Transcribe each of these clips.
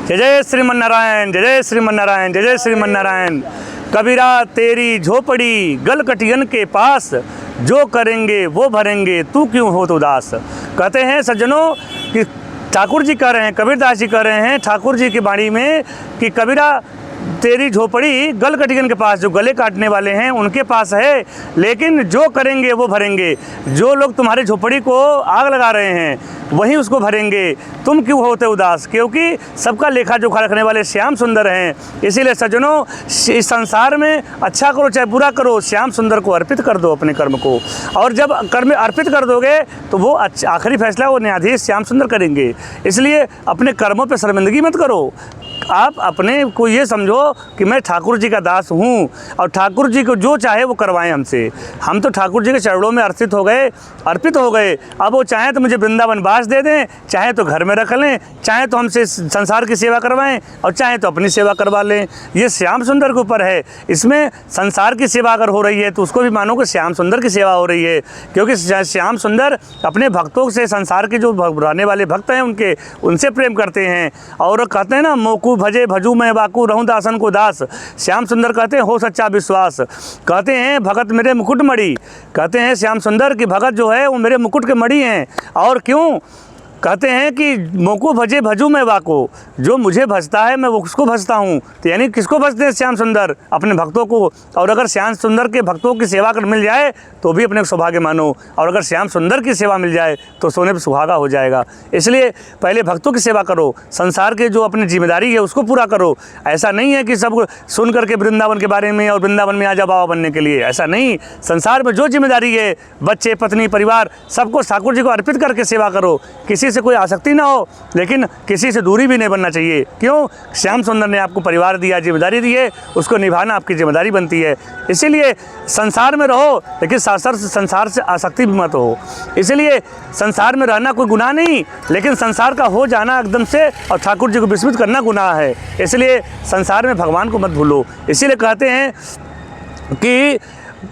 जय जय श्रीमन नारायण, जय जय श्रीमन नारायण, जय जय श्रीमन नारायण। कबीरा तेरी झोपड़ी गलकटियन के पास, जो करेंगे वो भरेंगे, तू क्यों हो तो उदास। कहते हैं सज्जनों कि ठाकुर जी कह रहे हैं, कबीरदास जी कह रहे हैं ठाकुर जी की बाणी में कि कबीरा तेरी झोपड़ी गलकटियन के पास, जो गले काटने वाले हैं उनके पास है, लेकिन जो करेंगे वो भरेंगे। जो लोग तुम्हारी झोपड़ी को आग लगा रहे हैं वही उसको भरेंगे, तुम क्यों होते उदास, क्योंकि सबका लेखा जोखा रखने वाले श्याम सुंदर हैं। इसीलिए सज्जनों, इस संसार में अच्छा करो चाहे बुरा करो, श्याम सुंदर को अर्पित कर दो अपने कर्म को। और जब कर्म अर्पित कर दोगे तो वो आखिरी फैसला वो न्यायाधीश श्याम सुंदर करेंगे। इसलिए अपने कर्मों पर शर्मिंदगी मत करो। आप अपने को ये समझो कि मैं ठाकुर जी का दास हूँ और ठाकुर जी को जो चाहे वो करवाएं हमसे। हम तो ठाकुर जी के चरणों में अर्पित हो गए। अब वो चाहें तो मुझे वृंदावन वास दे दें, चाहे तो घर में रख लें, चाहे तो हमसे संसार की सेवा करवाएं और चाहे तो अपनी सेवा करवा लें। ये श्याम सुंदर के ऊपर है। इसमें संसार की सेवा अगर हो रही है तो उसको भी मानो कि श्याम सुंदर की सेवा हो रही है, क्योंकि श्याम सुंदर अपने भक्तों से, संसार के जो रहने वाले भक्त हैं उनसे प्रेम करते हैं। और कहते हैं ना, मोकू भजे भजू मैं बाकू रहूं दासन को दास। श्याम सुंदर कहते हैं हो सच्चा विश्वास। कहते हैं भगत मेरे मुकुट मणि, कहते हैं श्याम सुंदर की भगत जो है वो मेरे मुकुट के मणि हैं। और क्यों कहते हैं कि मोको भजे भजू मैं वाको, जो मुझे भजता है मैं वो उसको भजता हूँ। तो यानी किसको भजते हैं श्याम सुंदर? अपने भक्तों को। और अगर श्याम सुंदर के भक्तों की सेवा कर मिल जाए तो भी अपने सौभाग्य मानो, और अगर श्याम सुंदर की सेवा मिल जाए तो सोने पर सुहागा हो जाएगा। इसलिए पहले भक्तों की सेवा करो, संसार के जो अपनी जिम्मेदारी है उसको पूरा करो। ऐसा नहीं है कि सब सुन करके वृंदावन के बारे में और वृंदावन में आजा बाबा बनने के लिए, ऐसा नहीं। संसार में जो जिम्मेदारी है, बच्चे, पत्नी, परिवार, सबको ठाकुर जी को अर्पित करके सेवा करो। किसी से कोई आसक्ति ना हो, लेकिन किसी से दूरी भी नहीं बनना चाहिए। क्यों? श्याम सुंदर ने आपको परिवार दिया, जिम्मेदारी दी है, उसको निभाना आपकी जिम्मेदारी बनती है। इसीलिए संसार में रहो, लेकिन संसार से आसक्ति भी मत हो। इसलिए संसार में रहना कोई गुनाह नहीं, लेकिन संसार का हो जाना एकदम से और ठाकुर जी को विस्मृत करना गुनाह है। इसलिए संसार में भगवान को मत भूलो। इसीलिए कहते हैं कि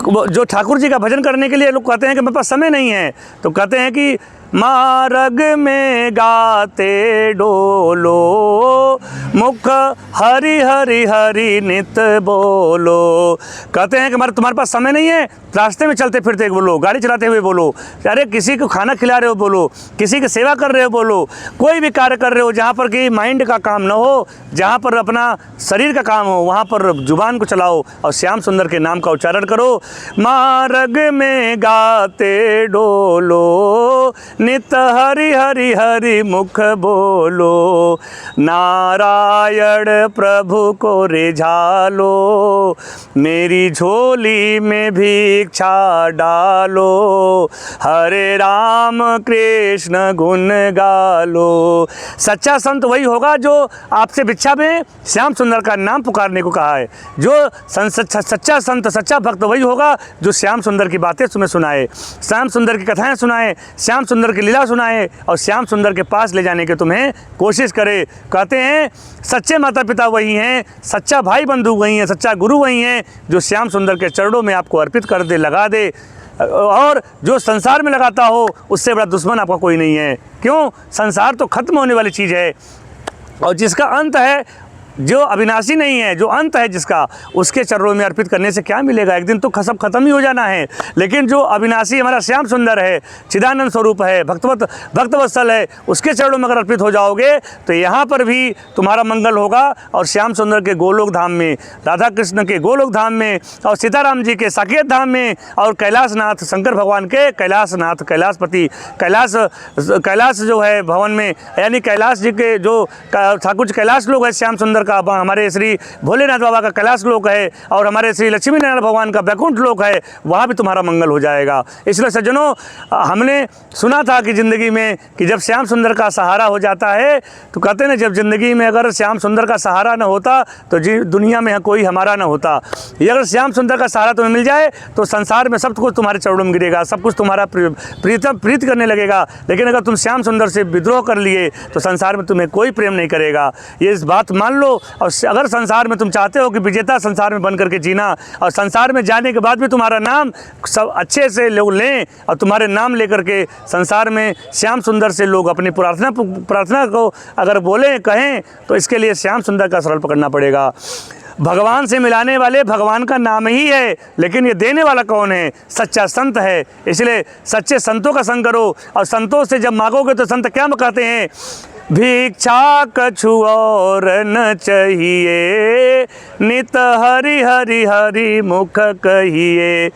जो ठाकुर जी का भजन करने के लिए लोग कहते हैं कि मेरे पास समय नहीं है, तो कहते हैं कि मार्ग में गाते डोलो, मुख हरि हरि हरि नित बोलो। कहते हैं कि तुम्हारे पास समय नहीं है, रास्ते में चलते फिरते बोलो, गाड़ी चलाते हुए बोलो, अरे किसी को खाना खिला रहे हो बोलो, किसी की सेवा कर रहे हो बोलो, कोई भी कार्य कर रहे हो जहाँ पर कि माइंड का काम ना हो, जहाँ पर अपना शरीर का काम हो, वहाँ पर जुबान को चलाओ और श्याम सुंदर के नाम का उच्चारण करो। मार्ग में गाते डोलो, नित हरि हरि हरि मुख बोलो, नारायण प्रभु को रिझालो, मेरी झोली में भिक्षा डालो, हरे राम कृष्ण गुण गालो। सच्चा संत वही होगा जो आपसे भिक्षा में श्याम सुंदर का नाम पुकारने को कहा है। जो सच्चा संत, सच्चा भक्त वही होगा जो श्याम सुंदर की बातें तुम्हें सुनाए, श्याम सुंदर की कथाएं सुनाए, श्याम सुंदर की लीला सुनाए और श्याम सुंदर के पास ले जाने की तुम्हें कोशिश करे। कहते हैं सच्चे माता पिता वही हैं, सच्चा भाई बंधु वही हैं, सच्चा गुरु वही हैं जो श्याम सुंदर के चरणों में आपको अर्पित कर दे, लगा दे। और जो संसार में लगाता हो उससे बड़ा दुश्मन आपका कोई नहीं है। क्यों? संसार तो खत्म होने वाली चीज़ है और जिसका अंत है, जो अविनाशी नहीं है, जो अंत है जिसका, उसके चरणों में अर्पित करने से क्या मिलेगा? एक दिन तो सब खत्म ही हो जाना है। लेकिन जो अविनाशी हमारा श्याम सुंदर है, चिदानंद स्वरूप है, भक्तवत्सल है, उसके चरणों में अगर अर्पित हो जाओगे तो यहाँ पर भी तुम्हारा मंगल होगा और श्याम सुंदर के गोलोक धाम में, राधा कृष्ण के गोलोक धाम में और सीताराम जी के साकेत धाम में और कैलाशनाथ शंकर भगवान के कैलाशनाथ, कैलाशपति, कैलाश जो है भवन में, यानी कैलाश जी के जो ठाकुर कैलाश लोग है, श्याम सुंदर का, हमारे श्री भोलेनाथ बाबा का कैलाश लोक है और हमारे श्री लक्ष्मी नारायण भगवान का वैकुंठ लोक है, वहाँ भी तुम्हारा मंगल हो जाएगा। इसलिए सज्जनों, हमने सुना था कि ज़िंदगी में कि जब श्याम सुंदर का सहारा हो जाता है तो कहते हैं ना, जब ज़िंदगी में अगर श्याम सुंदर का सहारा न होता तो दुनिया में कोई हमारा न होता। ये अगर श्याम सुंदर का सहारा तुम्हें मिल जाए तो संसार में सब कुछ तुम्हारे चरणों में गिरेगा, सब कुछ तुम्हारा प्रीत करने लगेगा। लेकिन अगर तुम श्याम सुंदर से विद्रोह कर लिए तो संसार में तुम्हें कोई प्रेम नहीं करेगा। ये इस बात मान लो और अगर संसार में तुम चाहते हो कि विजेता संसार में बन करके जीना, और संसार में जाने के बाद भी तुम्हारा नाम सब अच्छे से लोग लें और तुम्हारे नाम लेकर के संसार में श्याम सुंदर से लोग अपनी प्रार्थना को अगर बोलें कहें, तो इसके लिए श्याम सुंदर का शरण पकड़ना पड़ेगा। भगवान से मिलाने वाले भगवान का नाम ही है, लेकिन ये देने वाला कौन है? सच्चा संत है। इसलिए सच्चे संतों का संग करो, और संतों से जब मांगोगे तो संत क्या कहते हैं? भिक्षा कछु और न चाहिए, नित हरि हरि हरि मुख कहिए।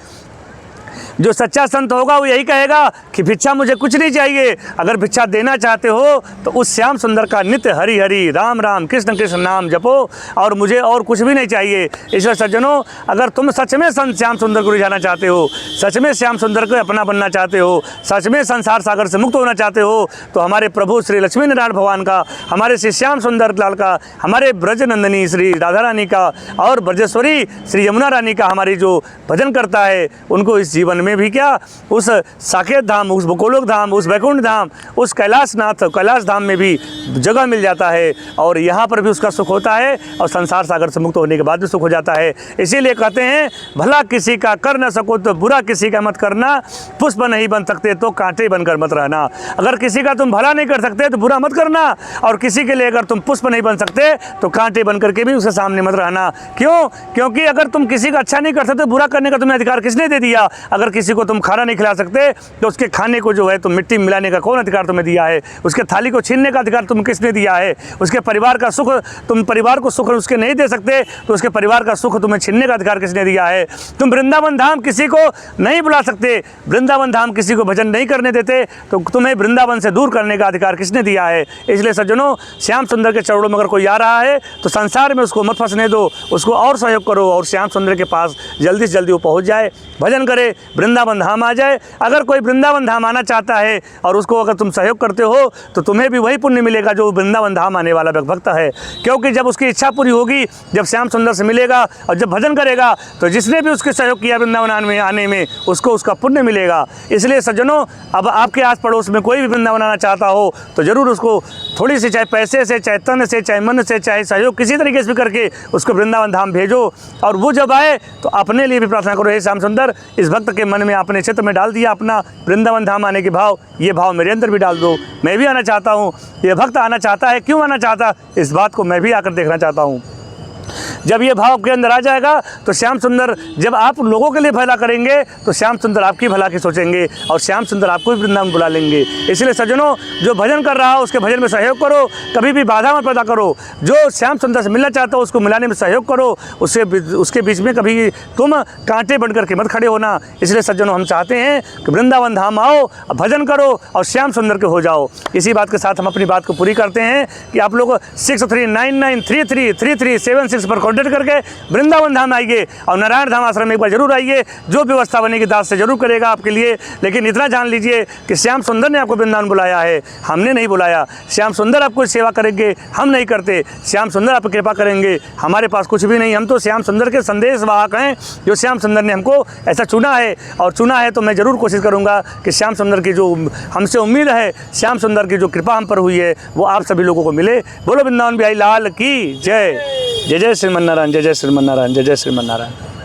जो सच्चा संत होगा वो यही कहेगा कि भिक्षा मुझे कुछ नहीं चाहिए। अगर भिक्षा देना चाहते हो तो उस श्याम सुंदर का नित्य हरि हरि राम राम कृष्ण कृष्ण नाम जपो, और मुझे और कुछ भी नहीं चाहिए। इसलिए सज्जनों, अगर तुम सच में संत श्याम सुंदर को रिझाना चाहते हो, सच में श्याम सुंदर को अपना बनना चाहते हो, सच में संसार सागर से मुक्त होना चाहते हो, तो हमारे प्रभु श्री लक्ष्मी नारायण भगवान का, हमारे श्री श्याम सुंदर लाल का, हमारे ब्रजनंदिनी श्री राधा रानी का और ब्रजेश्वरी श्री यमुना रानी का हमारी जो भजन करता है, उनको इस जीवन में भी क्या, उस साकेत धाम, उस गोलोक धाम, उस वैकुंठ धाम, उस कैलाशनाथ कैलाश धाम में भी जगह मिल जाता है, और यहाँ पर भी उसका सुख होता है, और संसार सागर से मुक्त होने के बाद भी सुख हो जाता है। इसीलिए कहते हैं, भला किसी का कर न सको तो बुरा किसी का मत करना, पुष्प नहीं बन सकते तो कांटे बनकर मत रहना। अगर किसी का तुम भला नहीं कर सकते तो बुरा मत करना, और किसी के लिए अगर तुम पुष्प नहीं बन सकते तो कांटे बन करके भी उसके सामने मत रहना। क्यों? क्योंकि अगर तुम किसी का अच्छा नहीं कर सकते, बुरा करने का तुम्हें अधिकार किसने दे दिया? अगर किसी को तुम खाना नहीं खिला सकते तो उसके खाने को जो है तुम मिट्टी मिलाने का कौन अधिकार तुम्हें दिया है? उसके थाली को छीनने का अधिकार तुम किसने दिया है? उसके परिवार का सुख, तुम परिवार को सुख उसके नहीं दे सकते तो उसके परिवार का सुख तुम्हें छीनने का अधिकार किसने दिया है? तुम वृंदावन धाम किसी को नहीं बुला सकते, वृंदावन धाम किसी को भजन नहीं करने देते, तो तुम्हें वृंदावन से दूर करने का अधिकार किसने दिया है? इसलिए सज्जनों, श्याम सुंदर के चरणों में अगर कोई आ रहा है तो संसार में उसको मत फंसने दो, उसको और सहयोग करो, और श्याम सुंदर के पास जल्दी से जल्दी वो पहुँच जाए, भजन करे, वृंदावन धाम आ जाए। अगर कोई वृंदावन धाम आना चाहता है और उसको अगर तुम सहयोग करते हो तो तुम्हें भी वही पुण्य मिलेगा जो वृंदावन धाम आने वाला भक्त है। क्योंकि जब उसकी इच्छा पूरी होगी, जब श्याम सुंदर से मिलेगा और जब भजन करेगा, तो जिसने भी उसके सहयोग किया वृंदावन में आने में, उसको उसका पुण्य मिलेगा। इसलिए सज्जनों, अब आपके आस पड़ोस में कोई भी वृंदावन आना चाहता हो तो ज़रूर उसको थोड़ी सी, चाहे पैसे से, चाहे तन से, चाहे मन से, चाहे सहयोग किसी तरीके से भी करके उसको वृंदावन धाम भेजो। और वो जब आए तो अपने लिए भी प्रार्थना करो, हे श्याम सुंदर, इस भक्त के मन में अपने चित्त में डाल दिया अपना वृंदावन धाम आने के भाव, ये भाव मेरे अंदर भी डाल दो। मैं भी आना चाहता हूँ, ये भक्त आना चाहता है, क्यों आना चाहता, इस बात को मैं भी आकर देखना चाहता हूँ। जब ये भाव के अंदर आ जाएगा तो श्याम सुंदर, जब आप लोगों के लिए भला करेंगे तो श्याम सुंदर आपकी भला की सोचेंगे, और श्याम सुंदर आपको भी वृंदावन बुला लेंगे। इसलिए सज्जनों, जो भजन कर रहा हो उसके भजन में सहयोग करो, कभी भी बाधा मत पैदा करो। जो श्याम सुंदर से मिलना चाहता हो उसको मिलाने में सहयोग करो, उसके बीच में कभी तुम कांटे बन करके मत खड़े होना। इसलिए सज्जनों, हम चाहते हैं कि वृंदावन धाम आओ, भजन करो और श्याम सुंदर के हो जाओ। इसी बात के साथ हम अपनी बात को पूरी करते हैं कि आप लोग 6399333336 पर कॉन्टेक्ट करके वृंदावन धाम आइए, और नारायण धाम आश्रम में एक बार जरूर आइए। जो व्यवस्था बनेगी दास से जरूर करेगा आपके लिए। लेकिन इतना जान लीजिए कि श्याम सुंदर ने आपको वृंदावन बुलाया है, हमने नहीं बुलाया। श्याम सुंदर आपको सेवा करेंगे, हम नहीं करते। श्याम सुंदर आप कृपा करेंगे, हमारे पास कुछ भी नहीं। हम तो श्याम सुंदर के संदेश वाहक हैं, जो श्याम सुंदर ने हमको ऐसा चुना है, और चुना है तो मैं ज़रूर कोशिश करूँगा कि श्याम सुंदर की जो हमसे उम्मीद है, श्याम सुंदर की जो कृपा हम पर हुई है, वो आप सभी लोगों को मिले। बोलो वृंदावन बिहारी लाल की जय। जय जय श्रीमन नारायण, जय जय श्रीमन नारायण, जय जय श्रीमन नारायण।